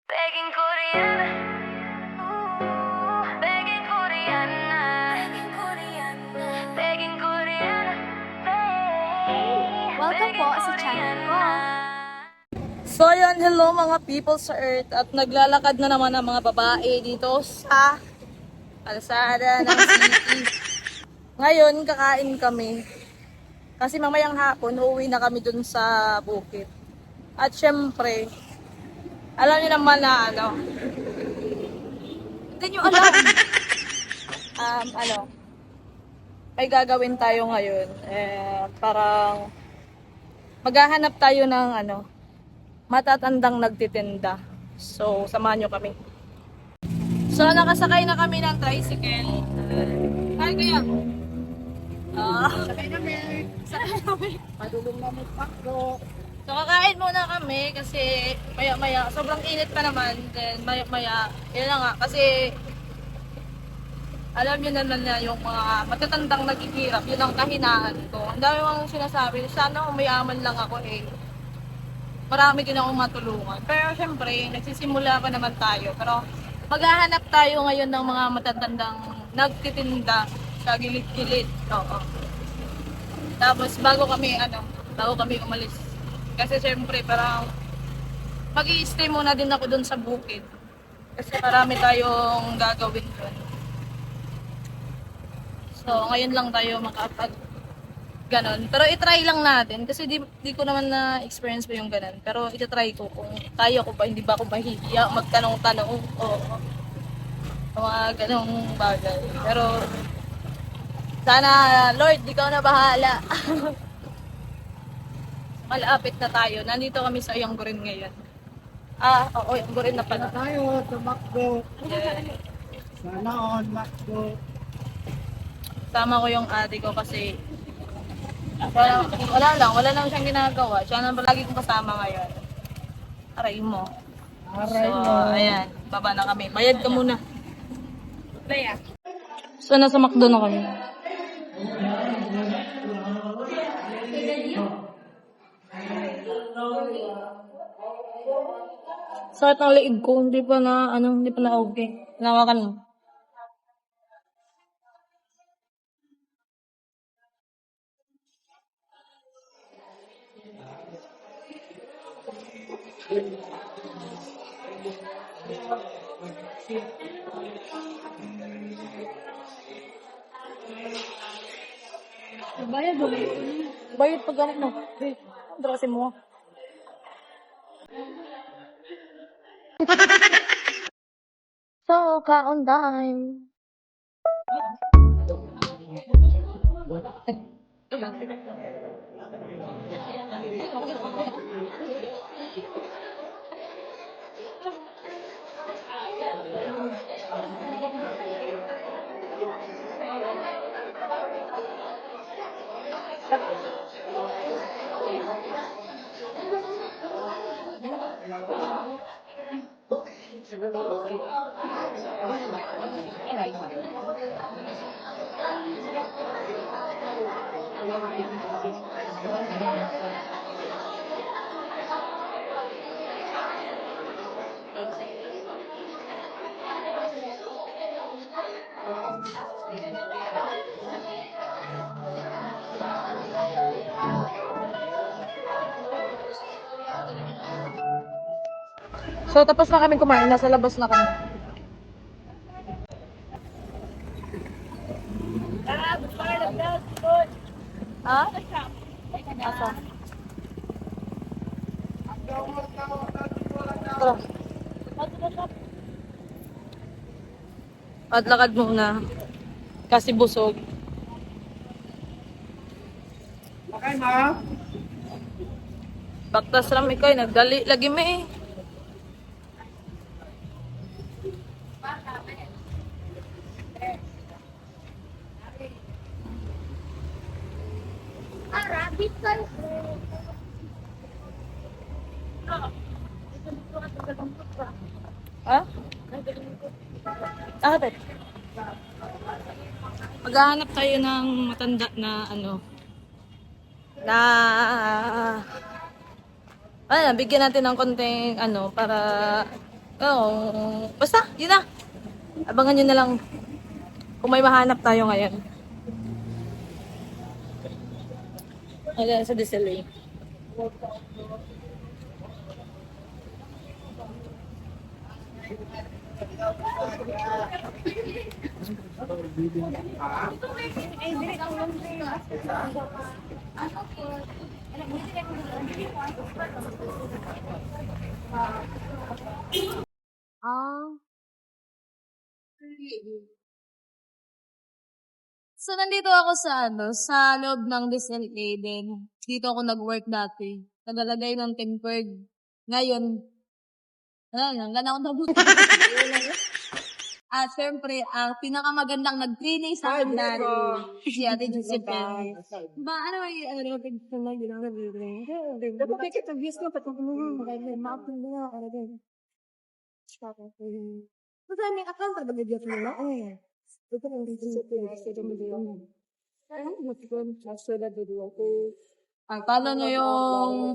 Begging Korean, begging Korean, begging Korean, Welcome po sa channel ko. So yun, hello mga people sa earth at naglalakad na naman ang mga babae dito sa kalsada ng city. Ngayon, kakain kami. Kasi mamayang hapon, uuwi na kami dun sa bukid. At syempre, alam niyo naman na ano, hindi niyo alam. May gagawin tayo ngayon. Parang maghahanap tayo ng matatandang nagtitinda. So, samahan nyo kami. So, nakasakay na kami ng tricycle. Ay, kaya? Sakay kami. Madulong na magpakdo. So, kakain muna kami kasi maya-maya, sobrang init pa naman. Then, maya-maya, yun na nga. Kasi, alam nyo naman na yung mga matatandang naghihirap, yun ang kahinaan ko. Ang dami mga sinasabi, sana umayaman lang ako marami din akong matulungan. Pero syempre, nagsisimula pa naman tayo. Pero maghahanap tayo ngayon ng mga matatandang nagtitinda sa gilid-gilid. Oo. Tapos bago kami umalis. Kasi syempre, parang mag-i-stay muna din ako dun sa bukid. Kasi marami tayong gagawin dun. So, ngayon lang tayo ganon. Pero itry lang natin kasi di ko naman na-experience pa yung ganon. Pero itatry ko kung kaya ko ba, hindi ba ako mahihiya, magtanong-tanong o mga ganong bagay. Pero sana, Lord, ikaw na bahala. Malapit na tayo. Nandito kami sa Ayanggurin ngayon. Oo, Ayanggurin na pala. Tayo sa McDo. Yeah. Sana on McDo. Sama ko yung ate ko kasi wala lang siyang ginagawa. Siya na lagi kong kasama ngayon. Aray mo. Aray So, mo. ayan. Baba na kami. Bayad ka muna. So, nasa McDo na kami. Sakit ng liig ko. Hindi pa na okay. Nawakan mo. Bayad mo. Bayad pag ganit mo. Drasin mo. So, kaon time. So, tapos na kami kumain. Nasa labas na kami. Ha? Asa? Tara. At lakad muna. Kasi busog. Okay, ma? Baktas lang ikaw. Nagdali. Lagi may. Rabbit kayo. Ha? Bakit? Maghahanap tayo ng matanda na bigyan natin ng konting para Oo. Basta, yun na. Abangan nyo na lang kung may mahanap tayo ngayon. Ayan, sa Disney. Ah. So, nandito ako sa loob ng DSLA din. Dito ako nag-work dati. Nagalagay ng tempered. Ngayon, wala na akong nabuti. At syempre, ang pinakamagandang nag-training sa akin dati, si Ate Josephine. Ba, ano yung pagkita na yun ang nag-training? Dapat kita views ko, patutulungan mo kayo. Makapulong na ako na din. Basta may account pa bagay mo na eh. Ito lang dito sa page sa dami.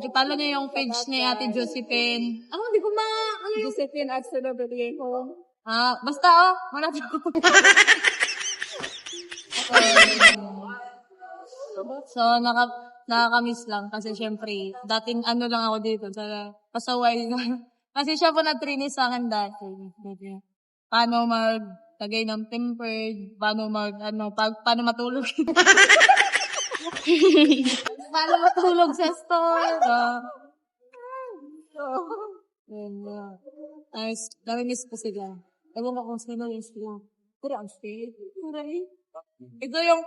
Ipalo nyo yung page ni Ate Josephine. Hindi ko Josephine at celebrity ko. Basta wala ko. So, nakakamiss lang kasi syempre, dating lang ako dito, sa pasaway na. Kasi siya po na-train sa akin dati. Paano maglagay ng tempered, paano matulog. Paano matulog sa store. Namiss ko sila. Ewan ko kung sino yung sila. Pero ang state. Ito yung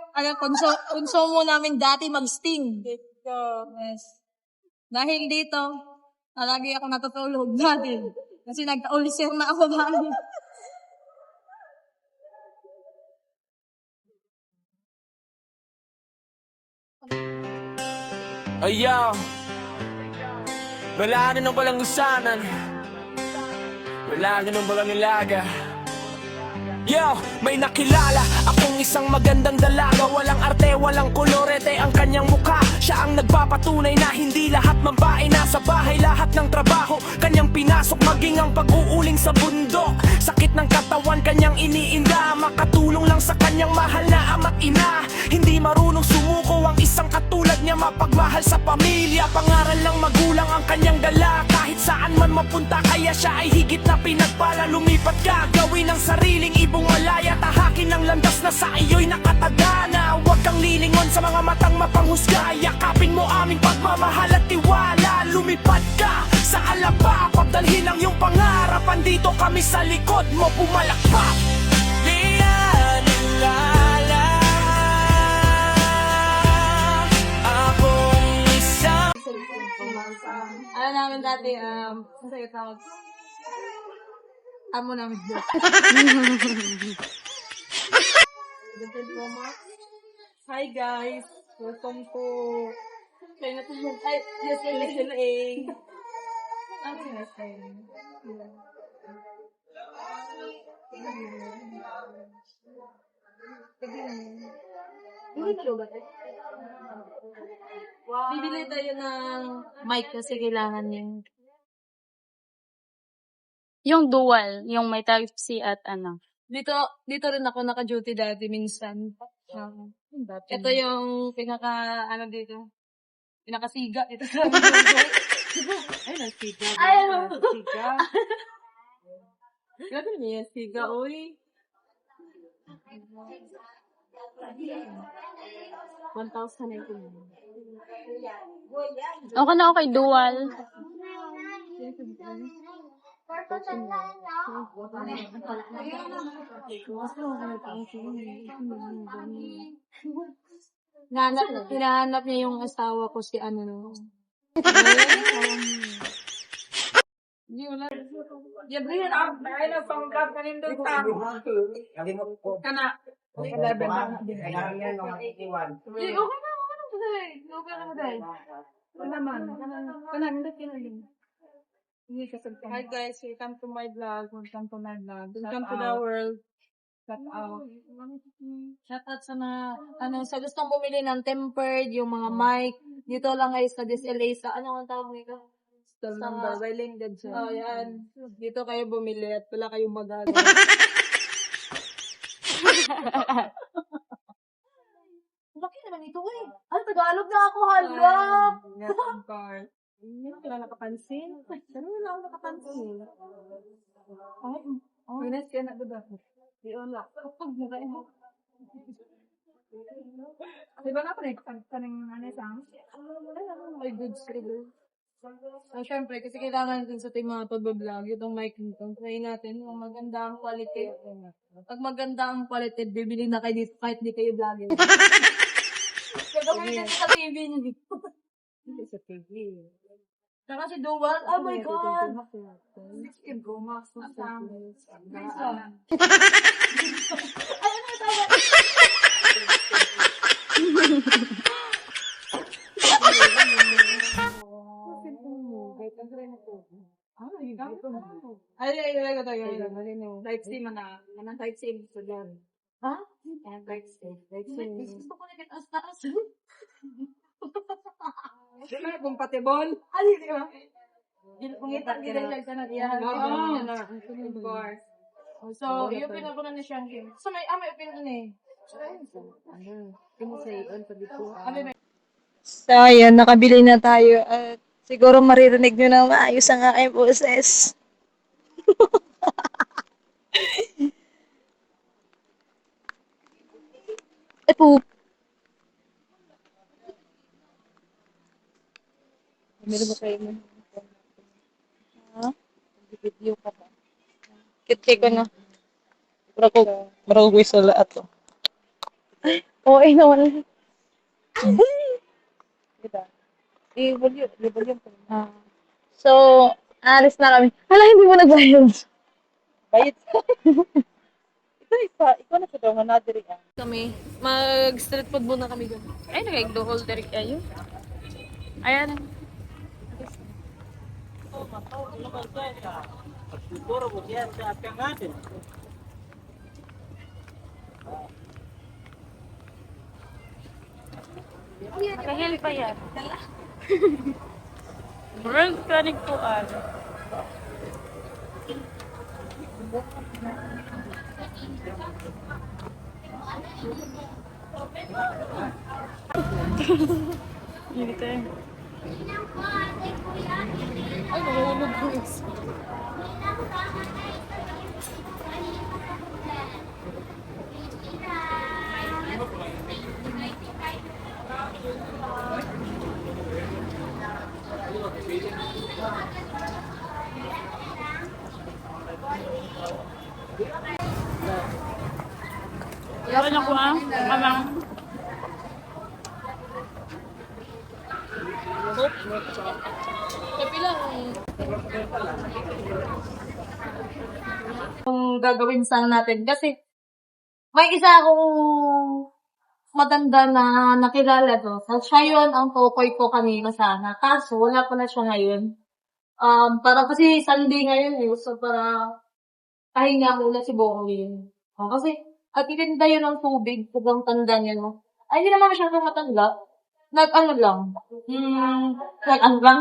konsumo namin dati mag-sting. Yes. Dahil dito, lagi ako natutulog dati. Kasi nagka-ulisir na ako dati. Ayaw, wala na nang walang usanan, wala na nang walang ilaga. Yo, may nakilala akong isang magandang dalaga. Walang arte, walang kolorete ang kanyang mukha. Siya ang nagpapatunay na hindi lahat mambae nasa bahay, lahat ng trabaho kanyang pinasok, maging ang pag-uuling sa bundok. Sakit ng katawan kanyang iniinda, makatulong lang sa kanyang mahal na ama't ina. Hindi marunong sumuko ang isang katulad niya, mapagmahal sa pamilya. Pangaral ng magulang ang kanyang dala, kahit saan man mapunta, kaya siya ay higit na pinagpala. Lumipat ka, gawin ang sariling ibong malaya, tahakin ang landas na sa iyo'y nakatagana. Huwag kang lilingon sa mga matang mapanghusga, yakapin mo aming pagmamahal at tiwala. Lumipad ka sa alaba, pagdalhin ang iyong pangarap, andito kami sa likod mo, pumalakpak. Diyan ilala, akong isang Namin dati, sa'yo tawag. Amo namin dito. Hi guys! Welcome to DSLA. Ano yung SLA? Bibili tayo ng mic kasi kailangan yung Yung dual, yung may type C at ano. Dito rin ako naka-duty dati minsan. Ito yung dito. Pinakasiga. Ito sa Ay, nagsiga. Ay, Nagsiga. gagawin niya yung siga, uy. 1,000 ito. Okay, dual. Hinahanap niya yung asawa ko si ano. Hindi wala. Gabriel, ay na pang-vlog ka rin doon sa kana. Kailangan yan, mga 81. Okay na today. Okay na today. Naman. Kana, hindi kinalin. Hi guys, welcome to my vlog. Welcome to my vlog. Welcome to the world. Shout out. Shout out sa mga, sa gustong bumili ng tempered, yung mga mic. Dito lang guys sa DSLA sa, ang tawag nito? Stall number. Wailing din siya. Oh, yan. Dito kayo bumili at wala kayong magagawa. Laki naman ito eh. Ano, Tagalog na ako, hala. Yes, of course. Hindi na kailangan nakapansin. Pero wala ako nakapansin. Ay, minus ka na doon ako. Di wala. Kapag mo kayo mo. Di ba nga pa rin, kanang ano sang? May goods review. So, syempre, kasi kailangan din sa ating mga pag-vlog, itong mic nito. Try natin kung maganda ang quality. Pag maganda ang quality, bibili na kayo dito kahit di kayo vlogger. Kaya kami dito sa TV niyo. Hindi sa TV. Saka si Duwal, oh my God! Sige, go, Max. Masama. Ay, ano yung tayo? Type C man na. Manang type C mo sa dyan. Ha? Ayan, type C. Type C. Gusto ko na taas-taas. Di ba compatible? Ay, di ba? Pungita, ginagay ka na diyan. Of course. So, yung pinaguna ni siyang game. So, may pinaguna eh. So, ayan, nakabili na tayo at siguro maririnig nyo na maayos ang aking boses. Epo. Meron ba kayo mo? Ha? Video ka ba? Kit ko na. Marag ko sa lahat to. Oo, eh, naman. Diba? I-volume ko. So, alis na kami. Hala, hindi mo nagbayad. Bayad. Ikaw na sa daw, manadiri ah. Kami, mag-street food muna kami doon. Ay, nag-do holder kayo. Ayan. Nakahil pa yan. Brand kanig po Dito eh. Ay, nahulog ko. Ano ko amang. Kapi lang. Kung gagawin sana natin. Kasi, may isa akong matanda na nakilala to. So, siya yun ang tukoy ko kanina sana. Kaso, wala pa na siya ngayon. Para kasi Sunday ngayon eh. So, para pahinga muna si Bongin. Kasi, at itinda yun ng tubig. Sobrang tanda niya, no? Ay, hindi naman masyadong matanda. Nag-ano lang. Nag-ano lang.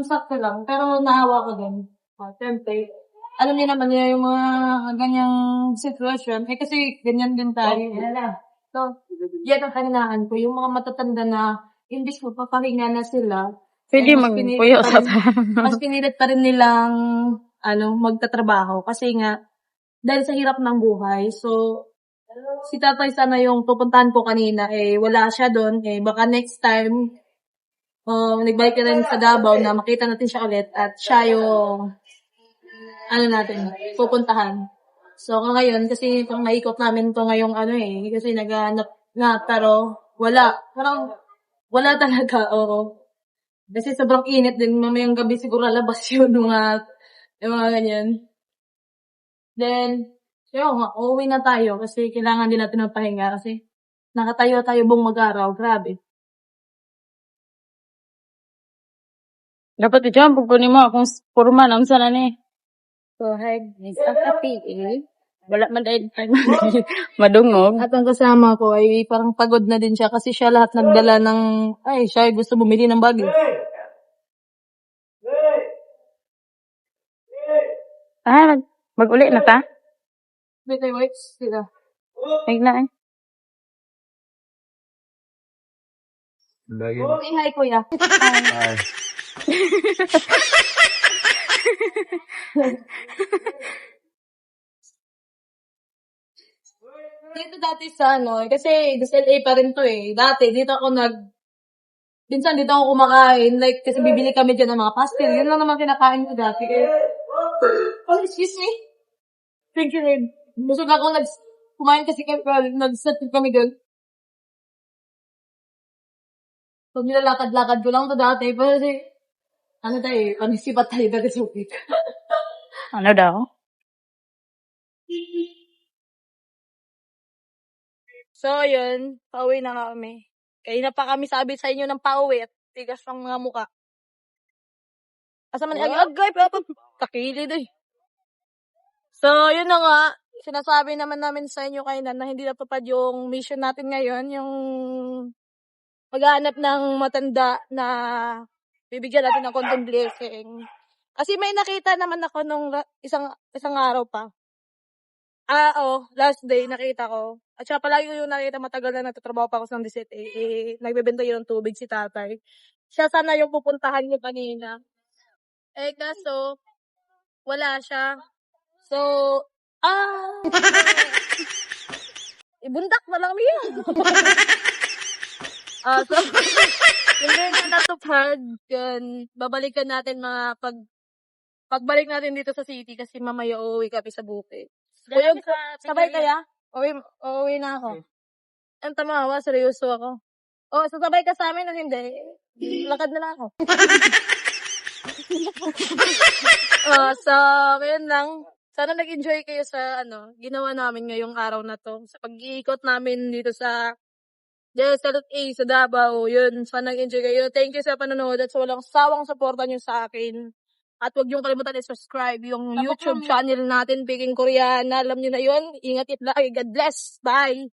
Sakto lang. Pero naawa ko din. Siyempre, alam niyo naman niya yung mga ganyang sitwasyon. Eh, kasi ganyan din tayo. So, yan ang kaninahan ko. Yung mga matatanda na, imbis mo papahinga na sila, Pwede mas magpuyo sa mas pinilit pa rin nilang magtatrabaho. Kasi nga, dahil sa hirap ng buhay. So, si tatay sana yung pupuntahan ko kanina, eh, wala siya doon. Eh, baka next time, nagbalik ka rin sa Davao na makita natin siya ulit at siya yung, natin, pupuntahan. So, ngayon, kasi pang naikot namin to ngayong kasi naghahanap nga, pero wala. Parang, wala talaga, oo. Kasi sobrang init din, mamayang gabi siguro lalabas yun, yung mga ganyan. Then, yun, uuwi na tayo kasi kailangan din natin ng pahinga kasi nakatayo tayo buong mag-araw. Grabe. Dapat ito, pagpunin mo akong purman, ang sana ni. So, hi guys. At PA. Wala man dahil madungog. At ang kasama ko ay parang pagod na din siya kasi siya lahat nagdala ng, siya ay gusto bumili ng bagay. Mag-uli na ta? Bitay whites sila. Ay na eh. Say hi, kuya. Dito dati sa kasi sa LA pa rin to eh. Dati, minsan dito ako kumakain, like, kasi bibili kami dyan ng mga pastel. Yun lang naman kinakain ko dati. Oh, excuse me? Thank you, Red. Busog ako, kumain kasi kami, nag-set kami doon. Pag nilalakad-lakad ko lang to dati, pero panisipat tayo dati sa week. Ano daw? So, yun. Pauwi na kami. Kaya pa kami sabi sa inyo ng pauwi at tigas ng mga muka. Asa man, agay, kakilid eh. So, yun na nga. Sinasabi naman namin sa inyo kayo na hindi natupad yung mission natin ngayon. Yung maghanap ng matanda na bibigyan natin ng konting blessing. Kasi may nakita naman ako nung isang araw pa. Last day nakita ko. At saka palagi ko yung nakita matagal na nagtatrabaho pa ako sa DZA. Nagbebenta yun ng tubig si tatay. Siya sana yung pupuntahan niyo kanina. Kaso, wala siya. So, ibundak na lang niya. So, hindi na natupad. Babalikan natin pagbalik natin dito sa city kasi mamaya uuwi kami sa Bukid. Kuya, sabay kaya? Uuwi na ako. Ang tamawa, seryoso ako. Sasabay ka sa amin o hindi? Lakad na lang ako. So, yun lang. Sana nag-enjoy kayo sa ginawa namin ngayong araw na to. Sa pag-iikot namin dito sa DSLA sa Davao. Yun, sana nag-enjoy kayo. Thank you sa panonood at sa walang sawang suporta nyo sa akin. At huwag niyong kalimutan i-subscribe yung YouTube channel natin, Peking Koreana. Alam niyo na yun. Ingat it lagi. God bless. Bye!